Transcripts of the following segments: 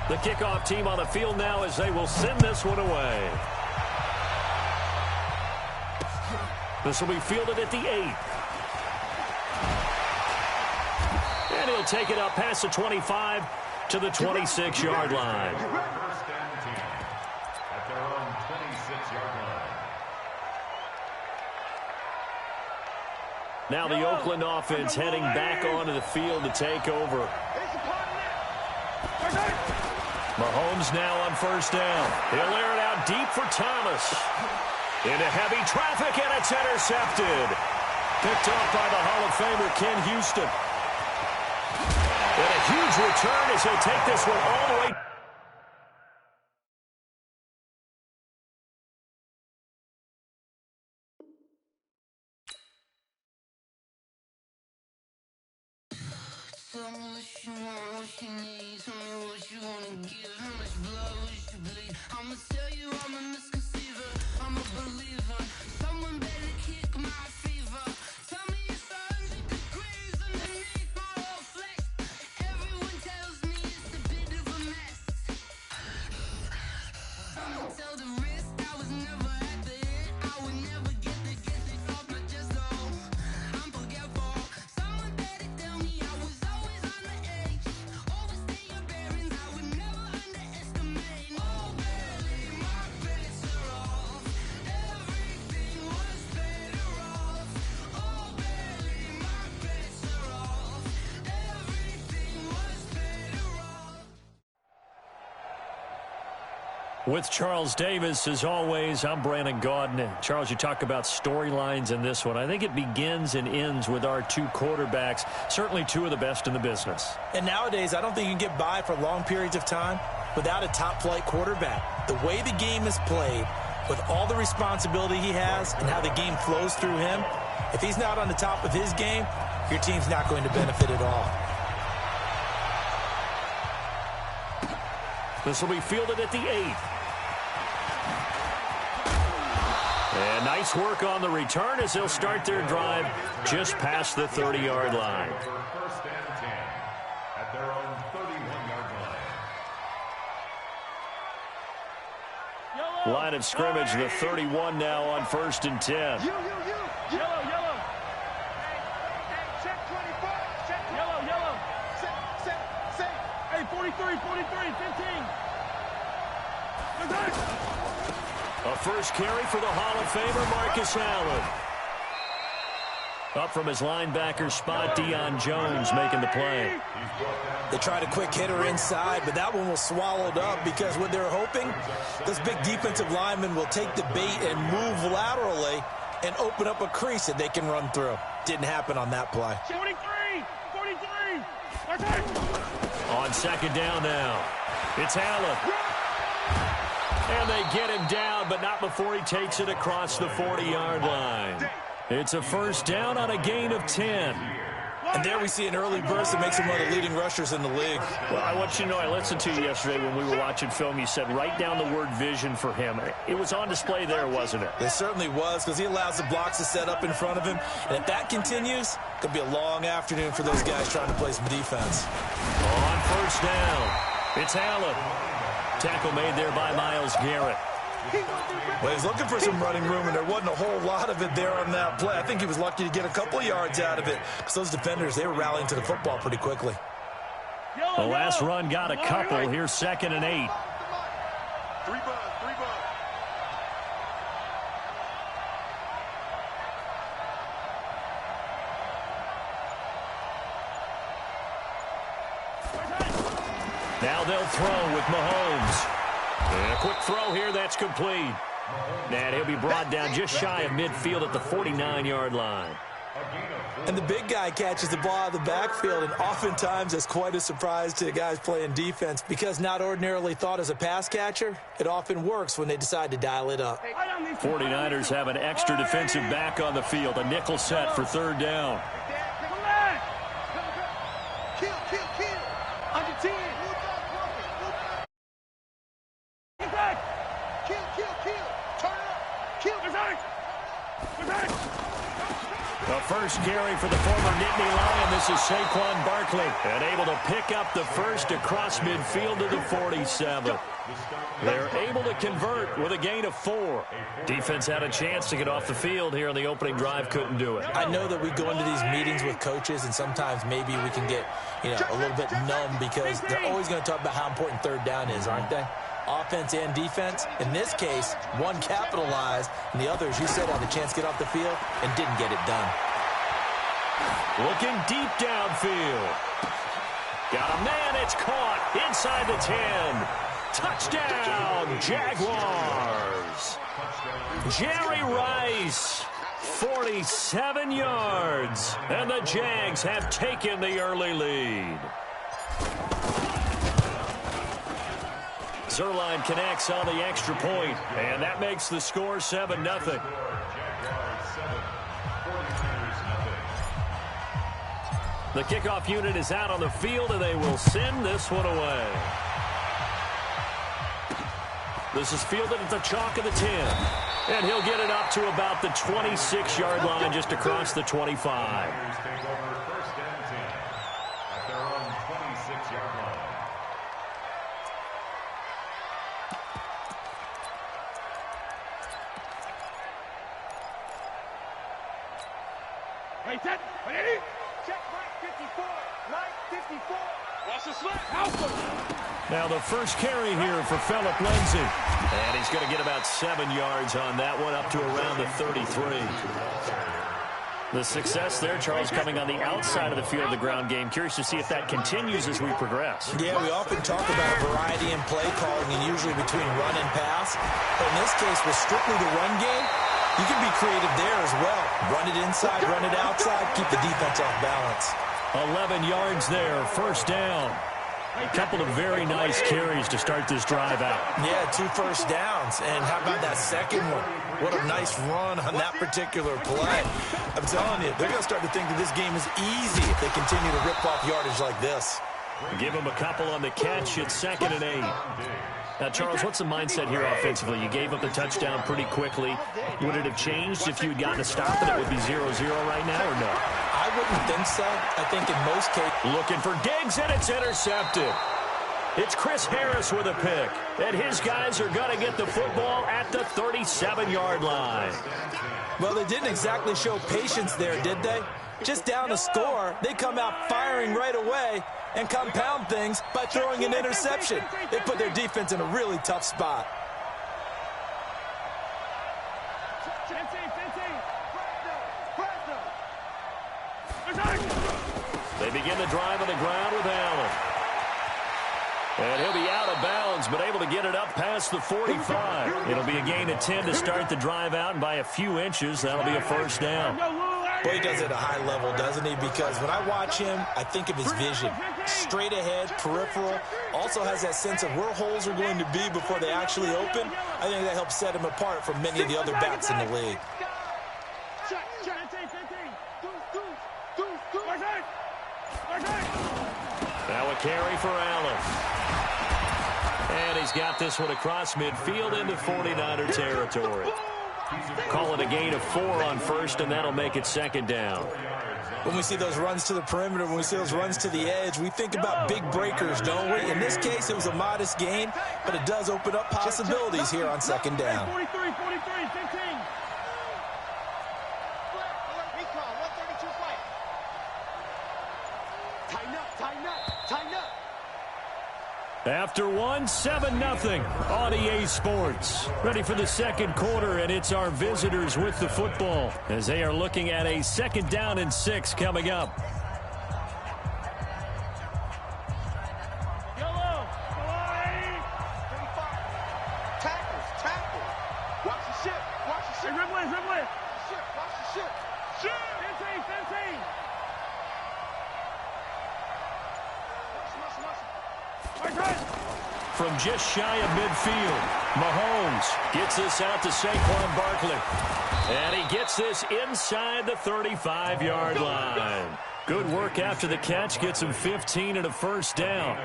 The kickoff team on the field now as they will send this one away. This will be fielded at the 8. And he'll take it up past the 25 to the 26-yard line. First down 10 at their own 26-yard line. Now the Oakland offense heading back onto the field to take over. Mahomes now on first down. He'll air it out deep for Thomas. Into heavy traffic, and it's intercepted. Picked off by the Hall of Famer Ken Houston. And a huge return as he'll take this one all the way. Tell me what you want, what you need. Tell me what you wanna give. How much blood would you bleed? I'ma tell you I'm a misconceiver. I'm a believer. Someone better kick my fever. Tell me it's 100 degrees underneath my whole flesh. Everyone tells me it's a bit of a mess. Someone tell the risk I was never at the end. I would never get it off my chest. Oh, I'm forgetful. Someone better tell me I was always on the edge. Overstay your bearings, I would never underestimate. Oh, barely, my bets are off. Everything was better off. Oh, barely, my bets are off. Everything was better off. With Charles Davis, as always, I'm Brandon Gaudin. And Charles, you talk about storylines in this one. I think it begins and ends with our two quarterbacks, certainly two of the best in the business. And nowadays, I don't think you can get by for long periods of time without a top-flight quarterback. The way the game is played, with all the responsibility he has and how the game flows through him, if he's not on the top of his game, your team's not going to benefit at all. This will be fielded at the 8. And nice work on the return as they'll start their drive just past the 30-yard line. First down 10 at their own 31-yard line. Line of scrimmage, the 31 now on first and 10. Yellow. Check 24. Check yellow. Set. Hey, 43, 15. A first carry for the Hall of Famer, Marcus Allen. Up from his linebacker spot, Deion Jones making the play. They tried a quick hitter inside, but that one was swallowed up because what they're hoping, this big defensive lineman will take the bait and move laterally and open up a crease that they can run through. Didn't happen on that play. 43. On second down now, it's Allen. And they get him down, but not before he takes it across the 40-yard line. It's a first down on a gain of 10. And there we see an early burst that makes him one of the leading rushers in the league. Well, I want you to know, I listened to you yesterday when we were watching film. You said write down the word vision for him. It was on display there, wasn't it? It certainly was, because he allows the blocks to set up in front of him. And if that continues, it could be a long afternoon for those guys trying to play some defense. On first down, it's Allen. Tackle made there by Myles Garrett. Well, he's looking for some running room, and there wasn't a whole lot of it there on that play. I think he was lucky to get a couple of yards out of it, because those defenders, they were rallying to the football pretty quickly. The last run got a couple. Here's second and 8. Three bucks. Now they'll throw with Mahomes. And a quick throw here, that's complete. And he'll be brought down just shy of midfield at the 49-yard line. And the big guy catches the ball out of the backfield, and oftentimes that's quite a surprise to the guys playing defense, because not ordinarily thought as a pass catcher, it often works when they decide to dial it up. 49ers have an extra defensive back on the field, a nickel set for third down. Kill. Under 10. Get back. Kill. Turn up. Kill. A first first carry for the former Nittany Lion. This is Saquon Barkley. And able to pick up the first across midfield to the 47. They're able to convert with a gain of 4. Defense had a chance to get off the field here on the opening drive. Couldn't do it. I know that we go into these meetings with coaches, and sometimes maybe we can get, a little bit numb because they're always going to talk about how important third down is, aren't they? Offense and defense. In this case, one capitalized, and the other, as you said, had a chance to get off the field and didn't get it done. Looking deep downfield. Got a man. It's caught inside the 10. Touchdown, Jaguars. Jerry Rice, 47 yards. And the Jags have taken the early lead. Zerline connects on the extra point, and that makes the score 7-0. The kickoff unit is out on the field, and they will send this one away. This is fielded at the chalk of the 10. And he'll get it up to about the 26-yard line, just across the 25. Hey, set. Ready? Check right 54. Right 54. Watch the slip. Alpha. Now the first carry here for Phillip Lindsay. And he's going to get about 7 yards on that one, up to around the 33. The success there, Charles, coming on the outside of the field of the ground game. Curious to see if that continues as we progress. Yeah, we often talk about a variety in play calling, and usually between run and pass. But in this case, with strictly the run game, you can be creative there as well. Run it inside, run it outside, keep the defense off balance. 11 yards there, first down. A couple of very nice carries to start this drive out. Yeah, 2 first downs. And how about that second one? What a nice run on that particular play. I'm telling you, they're going to start to think that this game is easy if they continue to rip off yardage like this. Give them a couple on the catch. It's 2nd and 8. Now, Charles, what's the mindset here offensively? You gave up the touchdown pretty quickly. Would it have changed if you had gotten a stop and it would be 0-0 right now, or no? I wouldn't think so. I think in most cases... Looking for Diggs, and it's intercepted. It's Chris Harris with a pick. And his guys are going to get the football at the 37-yard line. Well, they didn't exactly show patience there, did they? Just down a score, they come out firing right away and compound things by throwing an interception. They put their defense in a really tough spot. They begin the drive on the ground with Allen. And he'll be out of bounds, but able to get it up past the 45. It'll be a gain of 10 to start the drive out, and by a few inches, that'll be a first down. Boy, he does it at a high level, doesn't he? Because when I watch him, I think of his vision. Straight ahead, peripheral. Also has that sense of where holes are going to be before they actually open. I think that helps set him apart from many of the other backs in the league. Now a carry for Allen. And he's got this one across midfield into 49er territory. Call it a gain of 4 on first, and that'll make it 2nd down. When we see those runs to the perimeter, when we see those runs to the edge, we think about big breakers, don't we? In this case, it was a modest gain, but it does open up possibilities here on 2nd down. 43, 15. Tighten up. After one, 7-0 on EA Sports. Ready for the second quarter, and it's our visitors with the football as they are looking at a 2nd down and 6 coming up. Yellow, tackle. Watch the ship. Hey, Ripley. Watch the ship. 15. From just shy of midfield, Mahomes gets this out to Saquon Barkley. And he gets this inside the 35-yard line. Good work after the catch. Gets him 15 and a first down.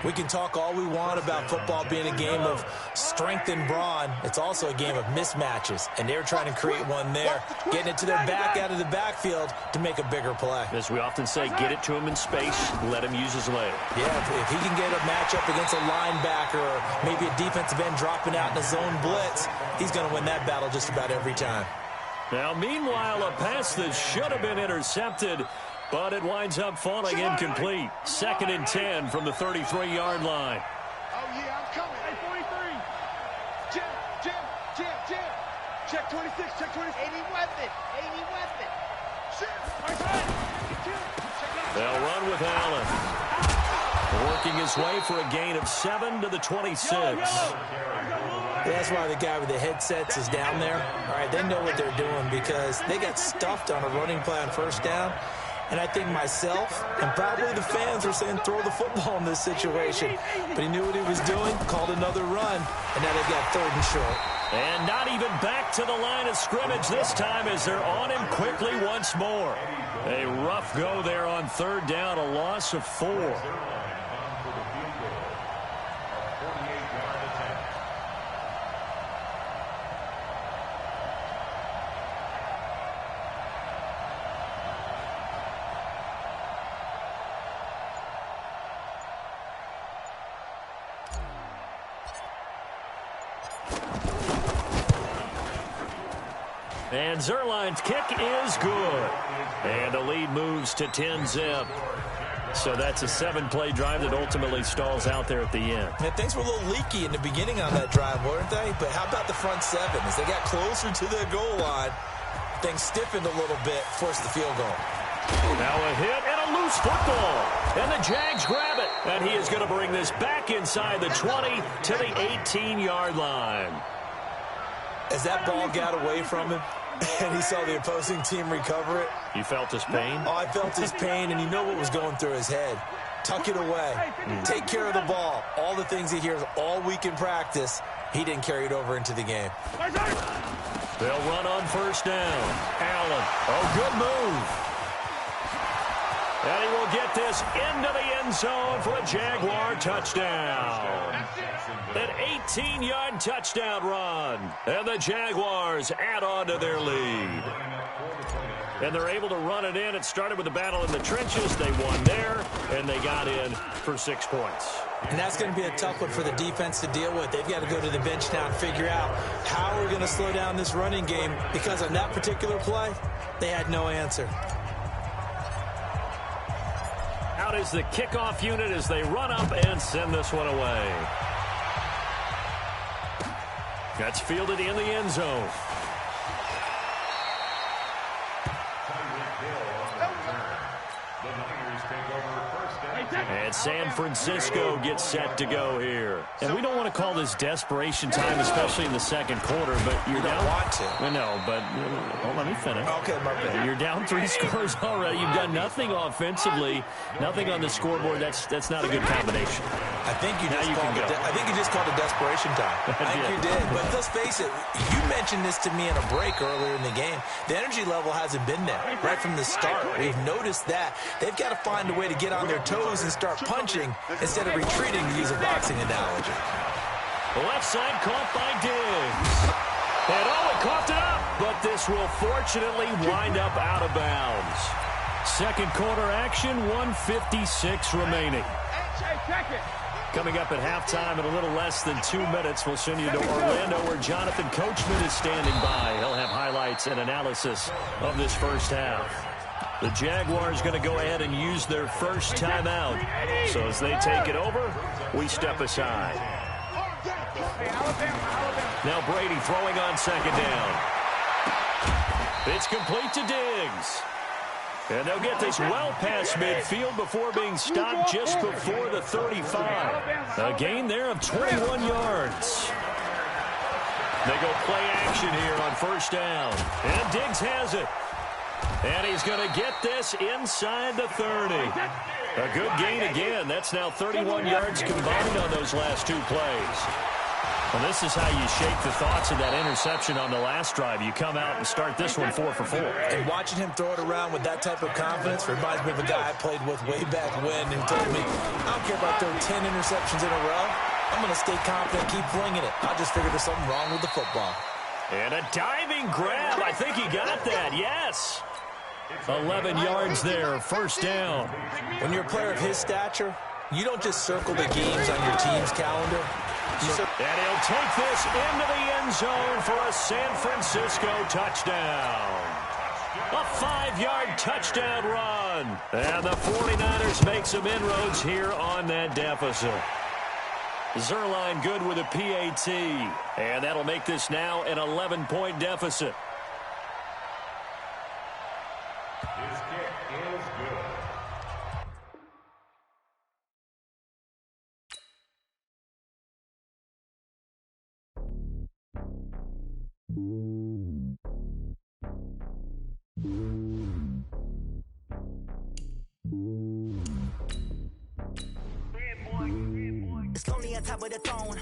We can talk all we want about football being a game of strength and brawn. It's also a game of mismatches, and they're trying to create one there, getting it to their back out of the backfield to make a bigger play. As we often say, get it to him in space, let him use his leg. Yeah, if he can get a matchup against a linebacker or maybe a defensive end dropping out in a zone blitz, he's going to win that battle just about every time. Now, meanwhile, a pass that should have been intercepted, but it winds up falling incomplete. 2nd and 10 from the 33-yard line. Oh, yeah, I'm coming. Hey, 43. Jim. Check 26, check 26. 80 weapon. They'll run with Allen. Working his way for a gain of 7 to the 26. That's why the guy with the headsets is down there. All right, they know what they're doing because they got stuffed on a running play on 1st down. And I think myself and probably the fans were saying throw the football in this situation. But he knew what he was doing, called another run, and now they've got 3rd and short. And not even back to the line of scrimmage this time as they're on him quickly once more. A rough go there on 3rd down, a loss of 4. And Zerline's kick is good. And the lead moves to 10-zip. So that's a 7-play drive that ultimately stalls out there at the end. Man, things were a little leaky in the beginning on that drive, weren't they? But how about the front 7? As they got closer to the goal line, things stiffened a little bit, forced the field goal. Now a hit and a loose football. And the Jags grab it. And he is going to bring this back inside the 20 to the 18-yard line. As that ball got away from him, and he saw the opposing team recover it. You felt his pain? Oh, I felt his pain, and you know what was going through his head. Tuck it away. Take care of the ball. All the things he hears all week in practice, he didn't carry it over into the game. They'll run on 1st down. Allen. Oh, good move. And he will get this into the end zone for a Jaguar touchdown. An 18-yard touchdown run. And the Jaguars add on to their lead. And they're able to run it in. It started with a battle in the trenches. They won there, and they got in for 6 points. And that's going to be a tough one for the defense to deal with. They've got to go to the bench now and figure out how we're going to slow down this running game, because on that particular play, they had no answer. Out is the kickoff unit as they run up and send this one away. That's fielded in the end zone. And San Francisco gets set to go here. And we don't want to call this desperation time, especially in the 2nd quarter, but you're down. Want to. I know, but let me finish. Okay, my bad. You're down 3 scores already. You've done nothing offensively, nothing on the scoreboard. That's not a good combination. I think you just called it desperation time. I think you did. But let's face it, you mentioned this to me in a break earlier in the game. The energy level hasn't been there right from the start. We've noticed that. They've got to find a way to get on their toes and start punching instead of retreating, to use a boxing analogy. The left side caught by Diggs. And he coughed it up, but this will fortunately wind up out of bounds. 2nd quarter action, 1:56 remaining. Coming up at halftime in a little less than 2 minutes, we'll send you to Orlando where Jonathan Coachman is standing by. He'll have highlights and analysis of this first half. The Jaguars going to go ahead and use their first timeout. So as they take it over, we step aside. Now Brady throwing on 2nd down. It's complete to Diggs. And they'll get this well past midfield before being stopped just before the 35. A gain there of 21 yards. They go play action here on 1st down. And Diggs has it. And he's going to get this inside the 30. A good gain again. That's now 31 yards combined on those last 2 plays. Well, this is how you shake the thoughts of that interception on the last drive. You come out and start this one 4 for 4. And watching him throw it around with that type of confidence reminds me of a guy I played with way back when who told me, I don't care if I throw 10 interceptions in a row. I'm going to stay confident, keep flinging it. I just figured there's something wrong with the football. And a diving grab. I think he got that, yes. 11 yards there, first down. When you're a player of his stature, you don't just circle the games on your team's calendar. And he'll take this into the end zone for a San Francisco touchdown. A 5-yard touchdown run. And the 49ers make some inroads here on that deficit. Zerline good with a PAT. And that'll make this now an 11-point deficit. His kick is good. It's lonely on top of the throne.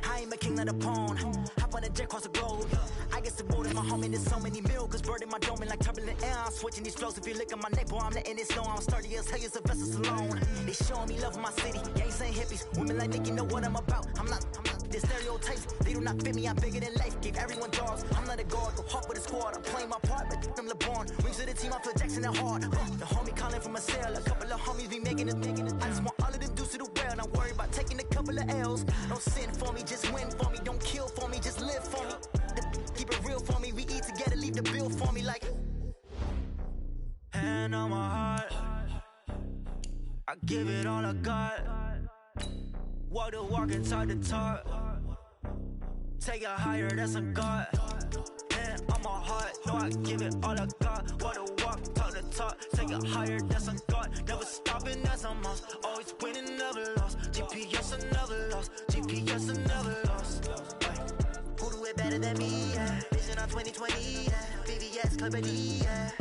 I ain't a king of the pawn. Hop on a jet across the globe. I guess the road in my home and there's so many milkers. Bird in my dome and like turbulent air. I'm switching these flows. If you look at my neck, boy, I'm letting it snow. I'm sturdy as hell as a vessel alone. They showing me love in my city. Gangs ain't hippies. Women like Nicky know what I'm about. I'm not the stereotypes. They do not fit me. I'm bigger than life. Give everyone dogs. I'm not a guard. Go hawk with a squad. I'm playing my part, but them LeBron. Rings to the team. I feel Jackson and hard. The homie calling from a cell. A couple of homies be making it. I just want all of them dudes to the well. Not worry about taking a couple of L's. Don't sin for me, just win for me. Don't kill for me, just live for me. Keep it real for me. We eat together, leave the bill for me like. Hand on my heart, I give it all I got. Walk the walk and talk the talk. Take it higher, that's a God. Hand on my heart, no, I give it all I got. Walk the walk, talk the talk. Take it higher, that's a God. Never stopping, that's a must. Always winning, never lost. GPS, I never lost. GPS, I never lost. Who do it better than me? Yeah. Vision on 2020. Yeah. VVS, Clippity. Yeah.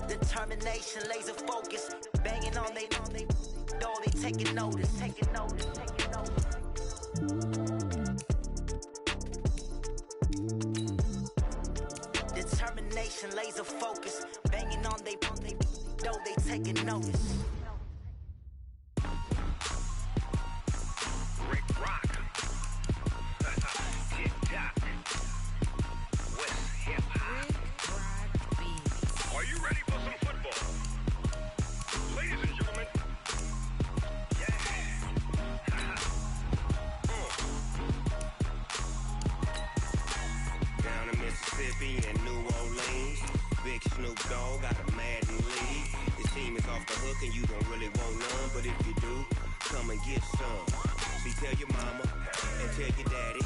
Determination, laser focus. Banging on they door, they taking notice. Taking notice. Taking notice. Determination, laser focus. Banging on they door, they taking notice. Rick Rock. Tick-tock. West hip-hop. Are you ready for some football? Ladies and gentlemen. Yeah. Down in Mississippi and New Orleans, Big Snoop Dogg got a Madden league. His team is off the hook and you don't really want none, but if you do, come and get some. See, tell your mama and tell your daddy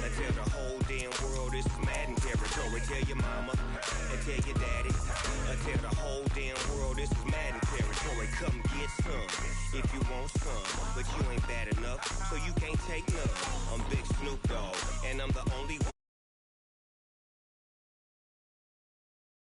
and tell the whole damn world this is Madden territory. Tell your mama and tell your daddy and tell the whole damn world this is Madden territory. Come get some if you want some, but you ain't bad enough, so you can't take none. I'm Big Snoop Dogg and I'm the